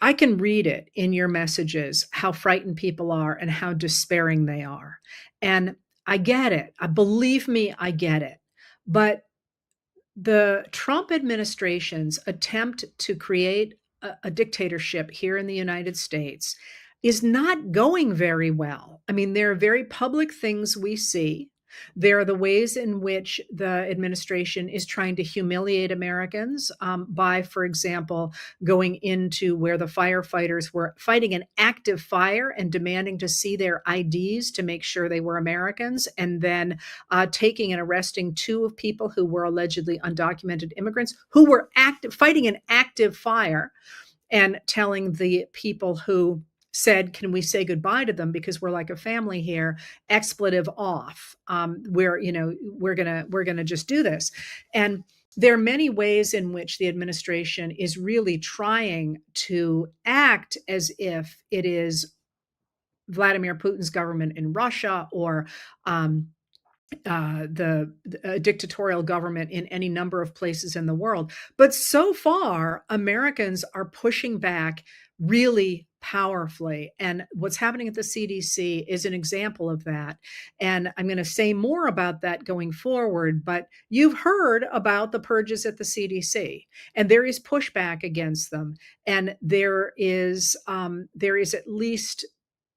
I can read it in your messages, how frightened people are and how despairing they are. And I get it. Believe me, I get it. But the Trump administration's attempt to create a dictatorship here in the United States is not going very well. I mean, there are very public things we see. There are the ways in which the administration is trying to humiliate Americans by, for example, going into where the firefighters were fighting an active fire and demanding to see their IDs to make sure they were Americans, and then taking and arresting two of people who were allegedly undocumented immigrants who were fighting an active fire, and telling the people who said, "Can we say goodbye to them because we're like a family here?" Expletive off. We're gonna just do this, and there are many ways in which the administration is really trying to act as if it is Vladimir Putin's government in Russia, or um, the dictatorial government in any number of places in the world. But so far, Americans are pushing back really powerfully. And what's happening at the CDC is an example of that. And I'm going to say more about that going forward. But you've heard about the purges at the CDC, and there is pushback against them. And there is at least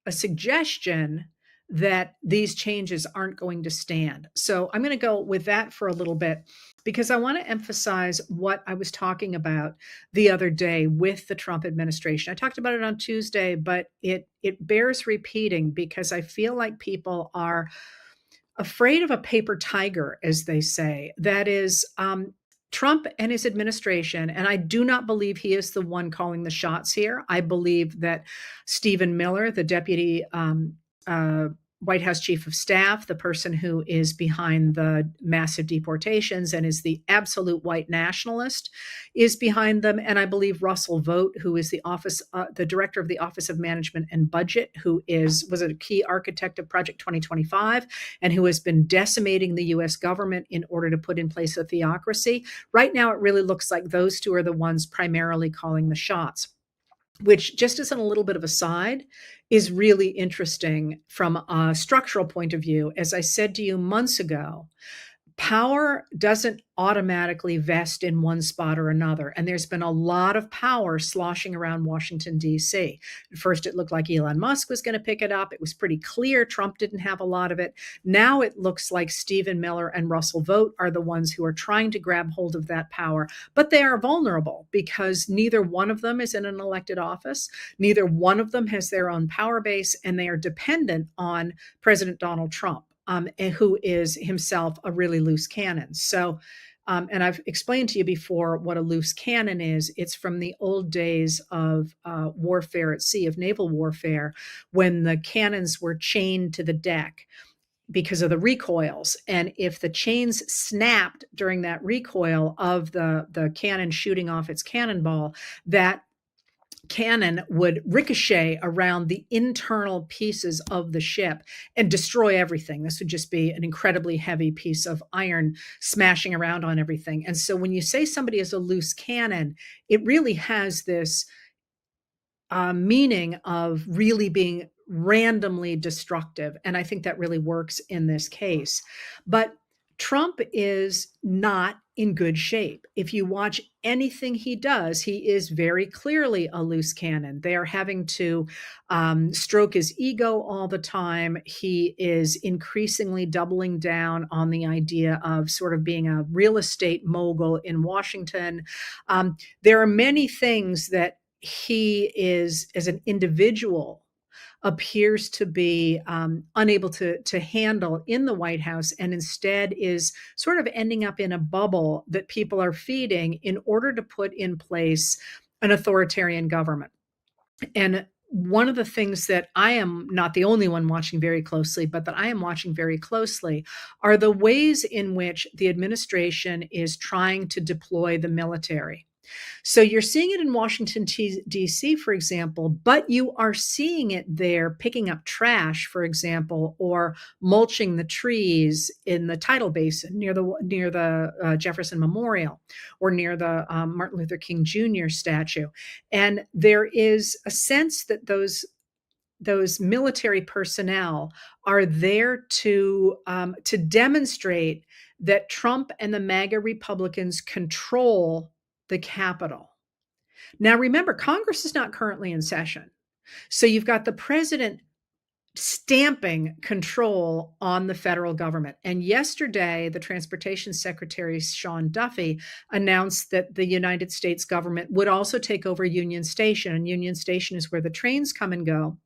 a suggestion that these changes aren't going to stand. So I'm going to go with that for a little bit because I want to emphasize what I was talking about the other day with the Trump administration. I talked about it on Tuesday, but it bears repeating because I feel like people are afraid of a paper tiger, as they say. That is, Trump and his administration, and I do not believe he is the one calling the shots here. I believe that Stephen Miller, the deputy uh, White House chief of staff, the person who is behind the massive deportations and is the absolute white nationalist, is behind them. And I believe Russell Vogt, who is the director of the Office of Management and Budget, who was a key architect of Project 2025, and who has been decimating the U.S. government in order to put in place a theocracy. Right now, it really looks like those two are the ones primarily calling the shots, which, just as in a little bit of a side, is really interesting from a structural point of view. As I said to you months ago, power doesn't automatically vest in one spot or another. And there's been a lot of power sloshing around Washington, D.C. At first, it looked like Elon Musk was going to pick it up. It was pretty clear Trump didn't have a lot of it. Now it looks like Stephen Miller and Russell Vogt are the ones who are trying to grab hold of that power. But they are vulnerable because neither one of them is in an elected office. Neither one of them has their own power base, and they are dependent on President Donald Trump. Who is himself a really loose cannon. So, and I've explained to you before what a loose cannon is. It's from the old days of warfare at sea, of naval warfare, when the cannons were chained to the deck because of the recoils. And if the chains snapped during that recoil of the cannon shooting off its cannonball, that cannon would ricochet around the internal pieces of the ship and destroy everything. This would just be an incredibly heavy piece of iron smashing around on everything. And so when you say somebody is a loose cannon, it really has this meaning of really being randomly destructive. And I think that really works in this case. But Trump is not in good shape. If you watch anything he does, he is very clearly a loose cannon. They are having to stroke his ego all the time. He is increasingly doubling down on the idea of sort of being a real estate mogul in Washington. There are many things that he is, as an individual, appears to be unable to handle in the White House, and instead is sort of ending up in a bubble that people are feeding in order to put in place an authoritarian government. And one of the things that I am not the only one watching very closely, but that I am watching very closely, are the ways in which the administration is trying to deploy the military. So you're seeing it in Washington, D.C., for example, but you are seeing it there picking up trash, for example, or mulching the trees in the tidal basin near the Jefferson Memorial or near the Martin Luther King Jr. statue. And there is a sense that those military personnel are there to demonstrate that Trump and the MAGA Republicans control the Capitol. Now, remember, Congress is not currently in session. So you've got the president stamping control on the federal government. And yesterday, the Transportation Secretary, Sean Duffy, announced that the United States government would also take over Union Station. And Union Station is where the trains come and go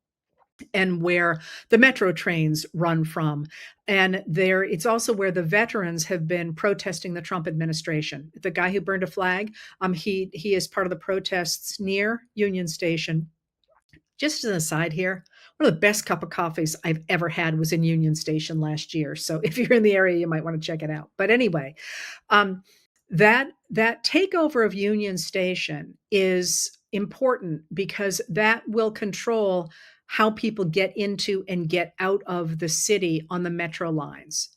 and where the metro trains run from. And there, it's also where the veterans have been protesting the Trump administration. The guy who burned a flag, he is part of the protests near Union Station. Just as an aside here, one of the best cup of coffees I've ever had was in Union Station last year. So if you're in the area, you might want to check it out. But anyway, um, that takeover of Union Station is important because that will control how people get into and get out of the city on the metro lines.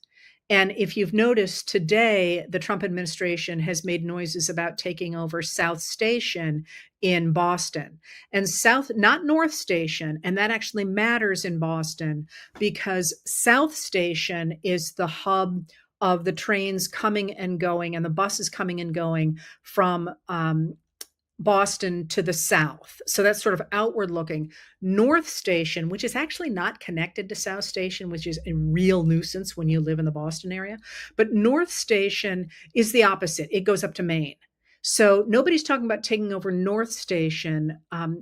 And if you've noticed today, the Trump administration has made noises about taking over South Station in Boston and South, not North Station. And that actually matters in Boston because South Station is the hub of the trains coming and going and the buses coming and going from Boston to the south. So that's sort of outward looking. North Station, which is actually not connected to South Station, which is a real nuisance when you live in the Boston area. But North Station is the opposite. It goes up to Maine. So nobody's talking about taking over North Station,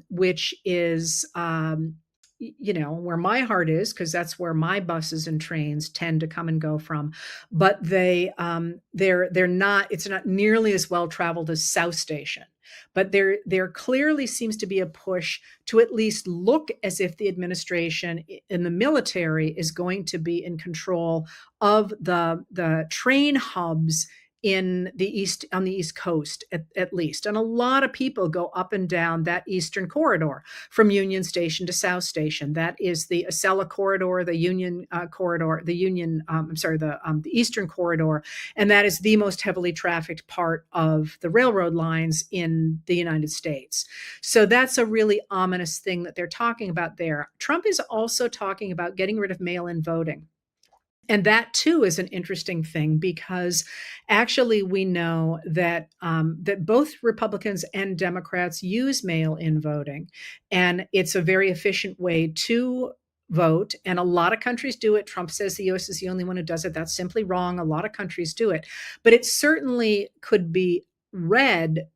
which is where my heart is, because that's where my buses and trains tend to come and go from. But they're not. It's not nearly as well traveled as South Station. But there clearly seems to be a push to at least look as if the administration in the military is going to be in control of the train hubs in the east on the East Coast at least. And a lot of people go up and down that eastern corridor from Union Station to South Station. That is the Acela corridor, the Union corridor, the Eastern corridor, and that is the most heavily trafficked part of the railroad lines in the United States. So that's a really ominous thing that they're talking about there. Trump is also talking about getting rid of mail-in voting. And that too is an interesting thing because actually we know that both Republicans and Democrats use mail-in voting, and it's a very efficient way to vote. And a lot of countries do it. Trump says the U.S. is the only one who does it. That's simply wrong. A lot of countries do it, but it certainly could be read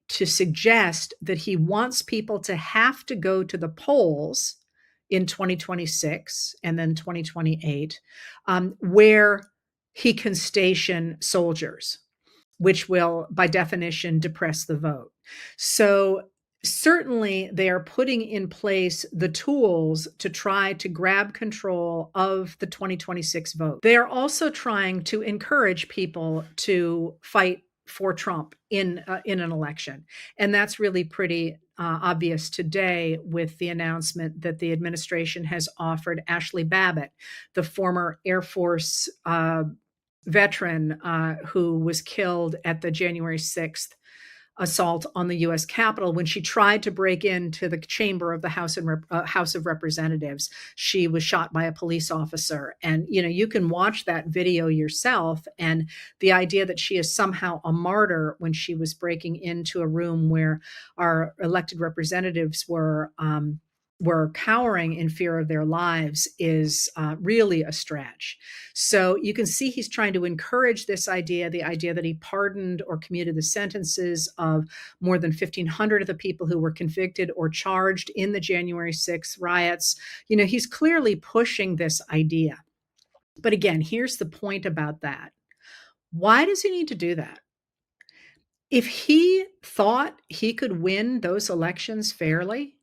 to suggest that he wants people to have to go to the polls in 2026 and then 2028, where he can station soldiers, which will, by definition, depress the vote. So certainly they are putting in place the tools to try to grab control of the 2026 vote. They are also trying to encourage people to fight for Trump in an election. And that's really pretty obvious today with the announcement that the administration has offered Ashley Babbitt, the former Air Force veteran who was killed at the January 6th assault on the U.S. Capitol when she tried to break into the chamber of the House of Representatives. She was shot by a police officer, and you can watch that video yourself. And the idea that she is somehow a martyr when she was breaking into a room where our elected representatives were cowering in fear of their lives is really a stretch. So you can see he's trying to encourage this idea, the idea that he pardoned or commuted the sentences of more than 1,500 of the people who were convicted or charged in the January 6th riots. He's clearly pushing this idea. But again, here's the point about that. Why does he need to do that? If he thought he could win those elections fairly,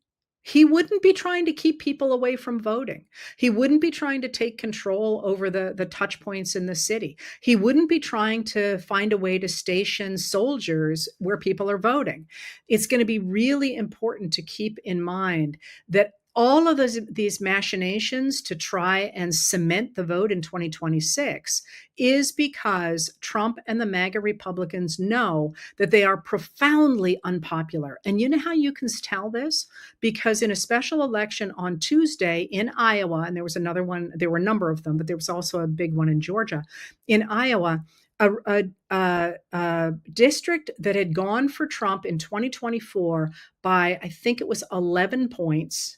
He wouldn't be trying to keep people away from voting. He wouldn't be trying to take control over the touch points in the city. He wouldn't be trying to find a way to station soldiers where people are voting. It's going to be really important to keep in mind that all of these machinations to try and cement the vote in 2026 is because Trump and the MAGA Republicans know that they are profoundly unpopular. And you know how you can tell this? Because in a special election on Tuesday in Iowa, and there was another one, there were a number of them, but there was also a big one in Georgia. In Iowa, a district that had gone for Trump in 2024 by, I think it was 11 points,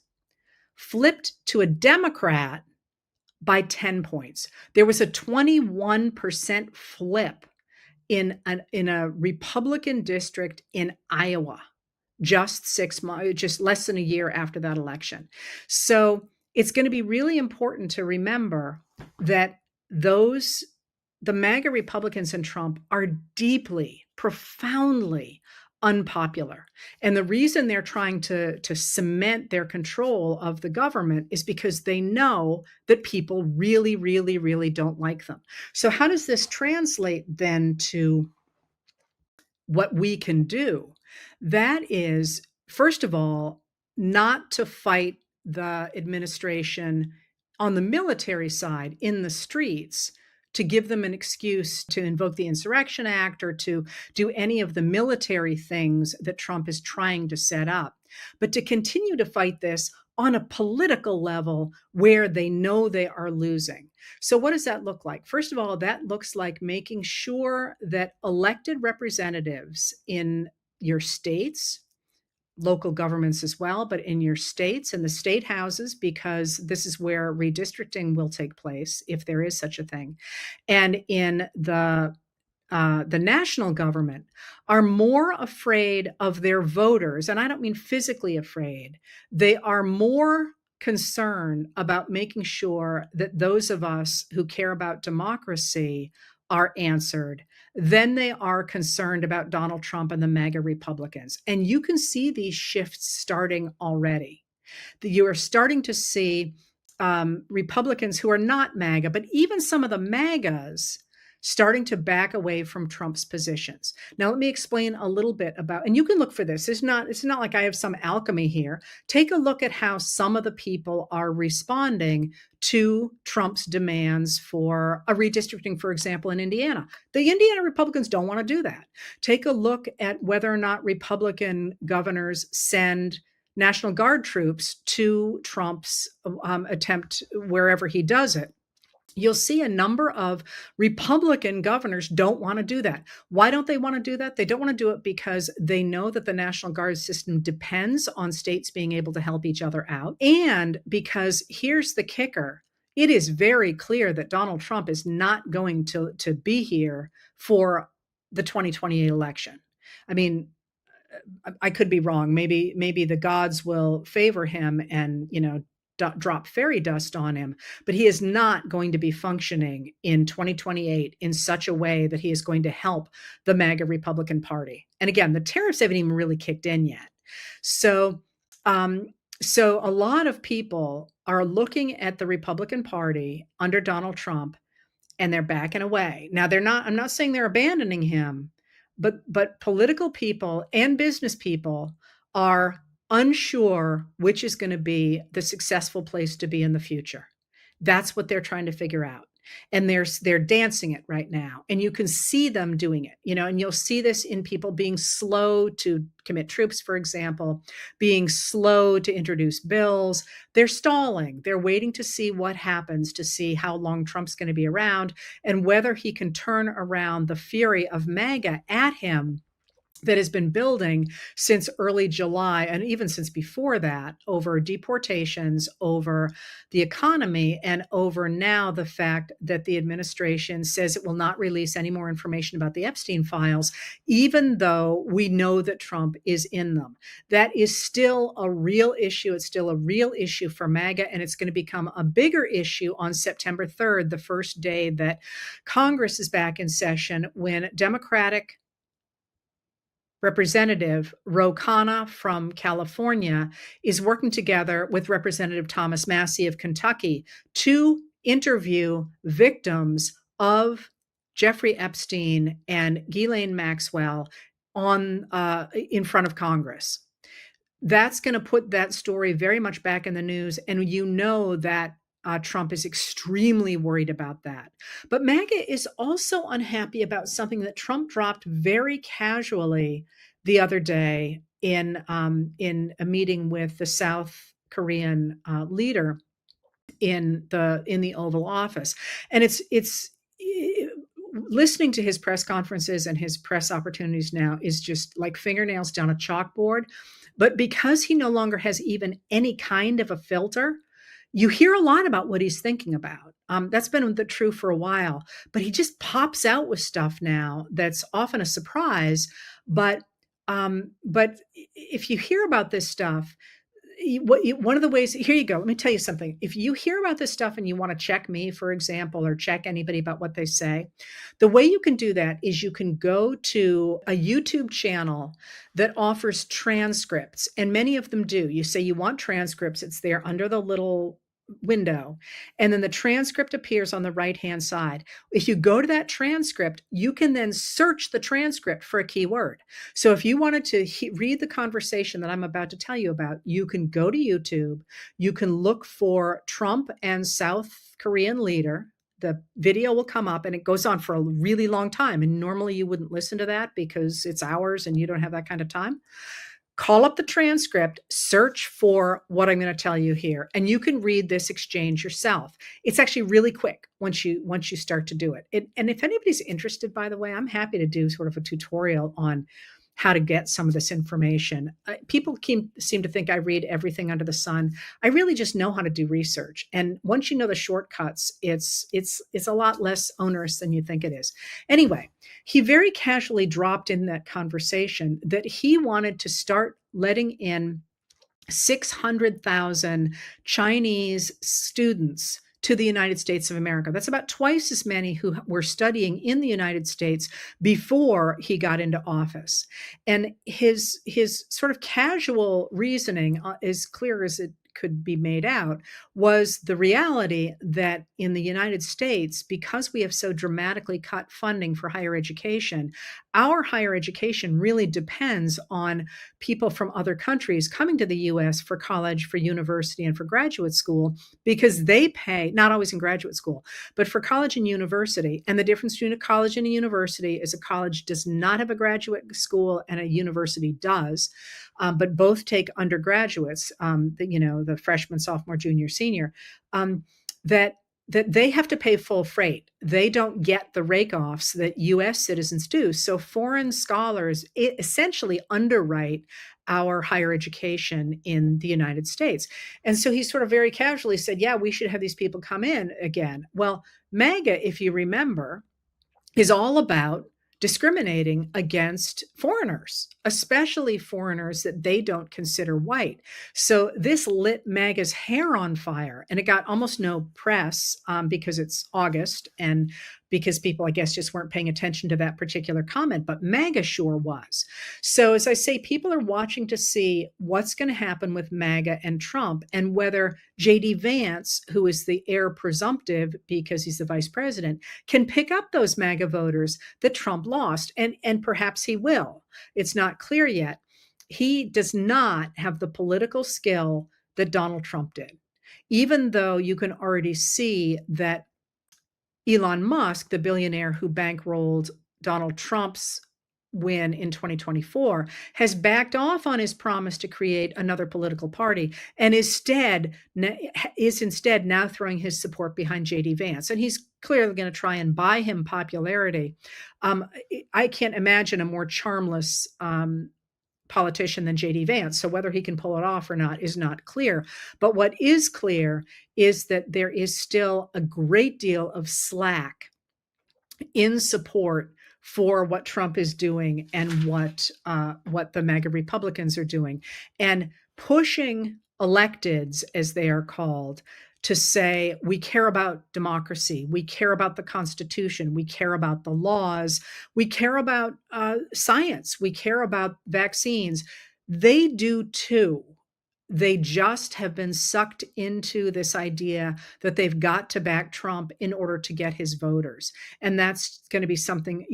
flipped to a Democrat by 10 points. There was a 21% flip in a Republican district in Iowa just 6 months, just less than a year after that election. So it's going to be really important to remember that those the MAGA Republicans and Trump are deeply, profoundly unpopular. And the reason they're trying to cement their control of the government is because they know that people really, really, really don't like them. So how does this translate then to what we can do? That is, first of all, not to fight the administration on the military side in the streets to give them an excuse to invoke the Insurrection Act or to do any of the military things that Trump is trying to set up, but to continue to fight this on a political level where they know they are losing. So, what does that look like? First of all, that looks like making sure that elected representatives in your states, local governments as well, but in your states and the state houses, because this is where redistricting will take place, if there is such a thing, and in the national government, are more afraid of their voters. And I don't mean physically afraid, they are more concerned about making sure that those of us who care about democracy are answered than they are concerned about Donald Trump and the MAGA Republicans. And you can see these shifts starting already. You are starting to see Republicans who are not MAGA, but even some of the MAGAs starting to back away from Trump's positions. Now, let me explain a little bit about, and you can look for this. It's not like I have some alchemy here. Take a look at how some of the people are responding to Trump's demands for a redistricting, for example, in Indiana. The Indiana Republicans don't want to do that. Take a look at whether or not Republican governors send National Guard troops to Trump's attempt wherever he does it. You'll see a number of Republican governors don't want to do that. Why don't they want to do that? They don't want to do it because they know that the National Guard system depends on states being able to help each other out. And because here's the kicker, it is very clear that Donald Trump is not going to be here for the 2028 election. I mean, I could be wrong. Maybe the gods will favor him and, drop fairy dust on him, but he is not going to be functioning in 2028 in such a way that he is going to help the MAGA Republican Party. And again, the tariffs haven't even really kicked in yet. So, so a lot of people are looking at the Republican Party under Donald Trump and they're backing away. Now I'm not saying they're abandoning him, but political people and business people are unsure which is going to be the successful place to be in the future. That's what they're trying to figure out. And they're dancing it right now. And you can see them doing it, and you'll see this in people being slow to commit troops, for example, being slow to introduce bills. They're stalling. They're waiting to see what happens, to see how long Trump's going to be around and whether he can turn around the fury of MAGA at him that has been building since early July and even since before that, over deportations, over the economy, and over now the fact that the administration says it will not release any more information about the Epstein files, even though we know that Trump is in them. That is still a real issue. It's still a real issue for MAGA, and it's going to become a bigger issue on September 3rd, the first day that Congress is back in session, when Democratic Representative Ro Khanna from California is working together with Representative Thomas Massie of Kentucky to interview victims of Jeffrey Epstein and Ghislaine Maxwell on in front of Congress. That's going to put that story very much back in the news, and you know that Trump is extremely worried about that. But MAGA is also unhappy about something that Trump dropped very casually the other day in a meeting with the South Korean leader in the Oval Office, and it's listening to his press conferences and his press opportunities now is just like fingernails down a chalkboard. But because he no longer has even any kind of a filter, you hear a lot about what he's thinking about. That's been the true for a while, but he just pops out with stuff now that's often a surprise. But if you hear about this stuff, one of the ways, here you go, let me tell you something. If you hear about this stuff and you want to check me, for example, or check anybody about what they say, the way you can do that is you can go to a YouTube channel that offers transcripts, and many of them do. You say you want transcripts, it's there under the little window, and then the transcript appears on the right hand side. If you go to that transcript, you can then search the transcript for a keyword. So if you wanted to read the conversation that I'm about to tell you about, you can go to YouTube, you can look for Trump and South Korean leader. The video will come up, and it goes on for a really long time, and normally you wouldn't listen to that because it's hours and you don't have that kind of time. Call up the transcript, search for what I'm going to tell you here, and you can read this exchange yourself. It's actually really quick once you start to do it. And if anybody's interested, by the way, I'm happy to do sort of a tutorial on how to get some of this information. People seem to think I read everything under the sun. I really just know how to do research. And once you know the shortcuts, it's a lot less onerous than you think it is. Anyway, he very casually dropped in that conversation that he wanted to start letting in 600,000 Chinese students to the United States of America. That's about twice as many who were studying in the United States before he got into office. And his sort of casual reasoning, as clear as it could be made out, was the reality that in the United States, because we have so dramatically cut funding for higher education, our higher education really depends on people from other countries coming to the US for college, for university, and for graduate school, because they pay, not always in graduate school, but for college and university. And the difference between a college and a university is a college does not have a graduate school and a university does. But both take undergraduates, the freshman, sophomore, junior, senior, that they have to pay full freight. They don't get the rake-offs that U.S. citizens do. So foreign scholars essentially underwrite our higher education in the United States. And so he sort of very casually said, yeah, we should have these people come in again. Well, MAGA, if you remember, is all about discriminating against foreigners, especially foreigners that they don't consider white. So this lit MAGA's hair on fire, and it got almost no press because it's August and because people, I guess, just weren't paying attention to that particular comment, but MAGA sure was. So as I say, people are watching to see what's going to happen with MAGA and Trump, and whether J.D. Vance, who is the heir presumptive because he's the vice president, can pick up those MAGA voters that Trump lost, and perhaps he will. It's not clear yet. He does not have the political skill that Donald Trump did, even though you can already see that Elon Musk, the billionaire who bankrolled Donald Trump's win in 2024, has backed off on his promise to create another political party and is instead now throwing his support behind J.D. Vance. And he's clearly going to try and buy him popularity. I can't imagine a more charmless politician than J.D. Vance. So whether he can pull it off or not is not clear. But what is clear is that there is still a great deal of slack in support for what Trump is doing and what the MAGA Republicans are doing, and pushing electeds, as they are called, to say, we care about democracy, we care about the Constitution, we care about the laws, we care about science, we care about vaccines. They do too. They just have been sucked into this idea that they've got to back Trump in order to get his voters. And that's going to be something,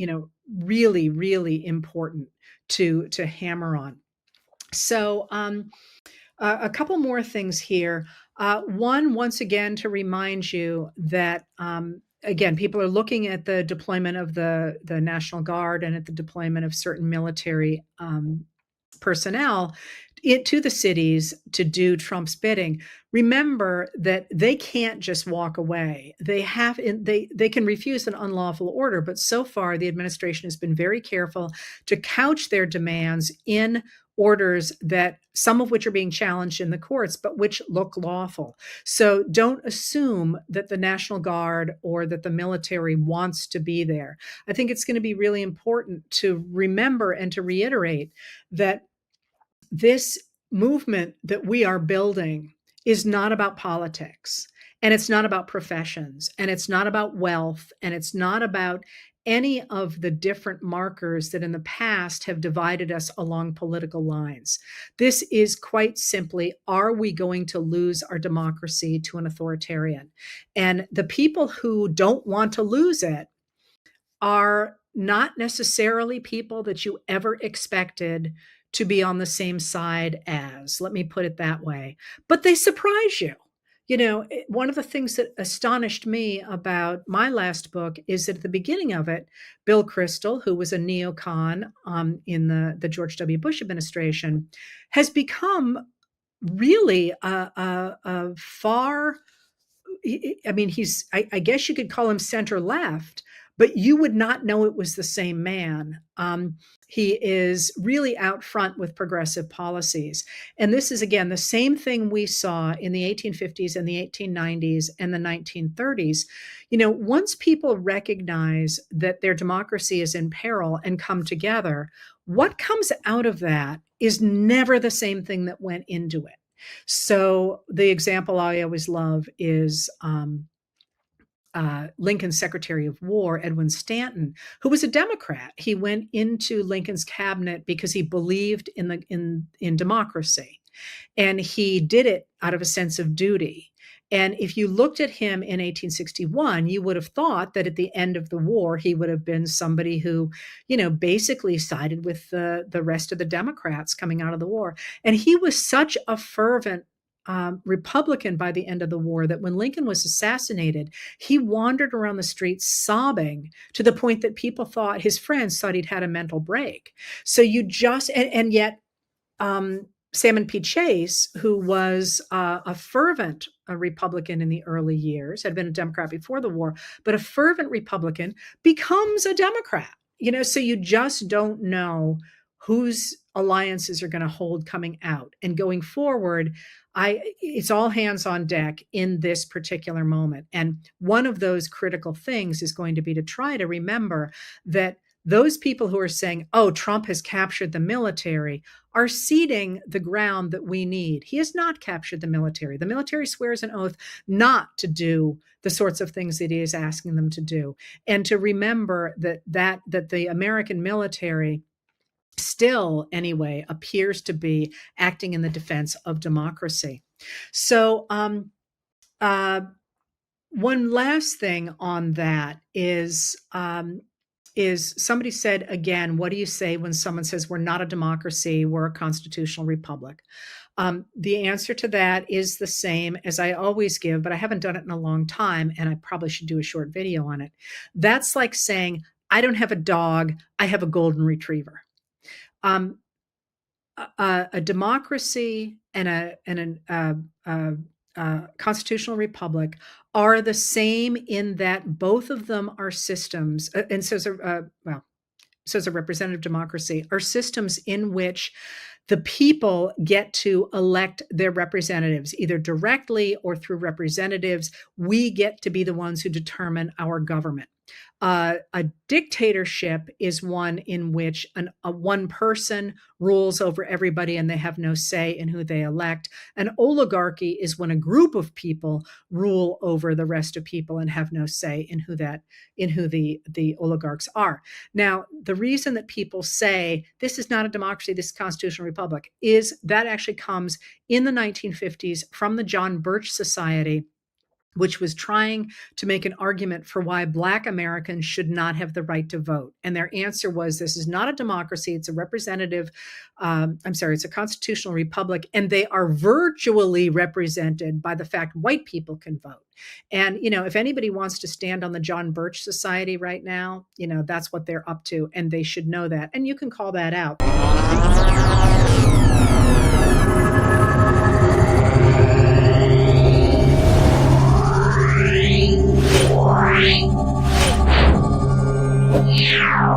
really, really important to hammer on. So, a couple more things here. One, once again, to remind you that, again, people are looking at the deployment of the National Guard and at the deployment of certain military personnel to the cities to do Trump's bidding. Remember that they can't just walk away. They can refuse an unlawful order, but so far the administration has been very careful to couch their demands in orders that some of which are being challenged in the courts, but which look lawful. So don't assume that the National Guard or that the military wants to be there. I think it's going to be really important to remember and to reiterate that this movement that we are building is not about politics, and it's not about professions, and it's not about wealth, and it's not about any of the different markers that in the past have divided us along political lines. This is quite simply, are we going to lose our democracy to an authoritarian? And the people who don't want to lose it are not necessarily people that you ever expected to be on the same side as. Let me put it that way. But they surprise you. One of the things that astonished me about my last book is that at the beginning of it, Bill Kristol, who was a neocon in the George W. Bush administration, has become really a far, I mean, I guess you could call him center left, but you would not know it was the same man. He is really out front with progressive policies. And this is, again, the same thing we saw in the 1850s and the 1890s and the 1930s. Once people recognize that their democracy is in peril and come together, what comes out of that is never the same thing that went into it. So the example I always love is Lincoln's Secretary of War, Edwin Stanton, who was a Democrat. He went into Lincoln's cabinet because he believed in democracy, and he did it out of a sense of duty. And if you looked at him in 1861, you would have thought that at the end of the war, he would have been somebody who, basically sided with the rest of the Democrats coming out of the war. And he was such a fervent Republican by the end of the war that when Lincoln was assassinated, he wandered around the streets sobbing to the point that people thought, his friends thought he'd had a mental break. So and yet Salmon P. Chase, who was a fervent Republican in the early years, had been a Democrat before the war, but a fervent Republican, becomes a Democrat. So you just don't know whose alliances are going to hold coming out. And going forward, it's all hands on deck in this particular moment. And one of those critical things is going to be to try to remember that those people who are saying, oh, Trump has captured the military, are ceding the ground that we need. He has not captured the military. The military swears an oath not to do the sorts of things that he is asking them to do. And to remember that the American military still, anyway, appears to be acting in the defense of democracy. So one last thing on that is somebody said, again, what do you say when someone says we're not a democracy, we're a constitutional republic? The answer to that is the same as I always give, but I haven't done it in a long time, and I probably should do a short video on it. That's like saying, I don't have a dog, I have a golden retriever. A democracy and a constitutional republic are the same in that both of them are systems, and so is a representative democracy, are systems in which the people get to elect their representatives, either directly or through representatives. We get to be the ones who determine our government. A dictatorship is one in which one person rules over everybody and they have no say in who they elect. An oligarchy is when a group of people rule over the rest of people and have no say in who the oligarchs are. Now, the reason that people say this is not a democracy, this is a constitutional republic, is that actually comes in the 1950s from the John Birch Society, which was trying to make an argument for why Black Americans should not have the right to vote. And their answer was, this is not a democracy, it's a it's a constitutional republic, and they are virtually represented by the fact white people can vote. And, if anybody wants to stand on the John Birch Society right now, that's what they're up to, and they should know that. And you can call that out. Yeah.